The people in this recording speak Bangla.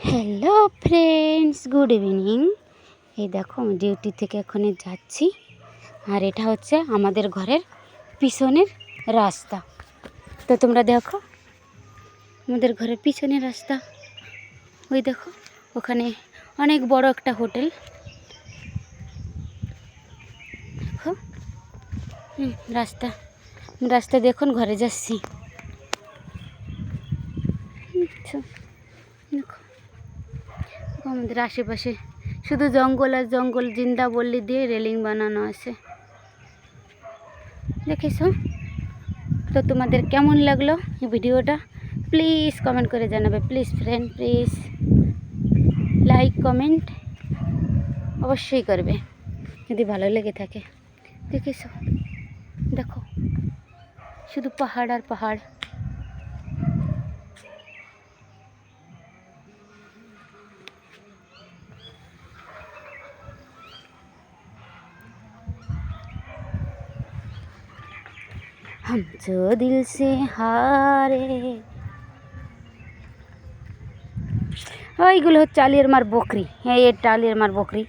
Hello friends, good evening. এই দেখো আমি ডিউটি থেকে এখানে যাচ্ছি, আর এটা হচ্ছে আমাদের ঘরের পিছনের রাস্তা। তো তোমরা দেখো আমাদের ঘরের পিছনের রাস্তা, ওই দেখো ওখানে অনেক বড় একটা হোটেল। দেখো রাস্তা দেখুন, ঘরে যাচ্ছি। দেখো আমাদের আশেপাশে শুধু জঙ্গল আর জঙ্গল, জিন্দাবল্লি দিয়ে রেলিং বানানো আছে, দেখেছো? তো তোমাদের কেমন লাগলো এই ভিডিওটা প্লিজ কমেন্ট করে জানাবে। Please friend, please like comment অবশ্যই করবে যদি ভালো লেগে থাকে। দেখেছো? দেখো শুধু পাহাড় আর পাহাড়। हम जो दिल से हारे। ওইগুলো হচ্ছে আলিয়ার মার বকরি। হ্যাঁ, এটা আলিয়ার মার বকরি।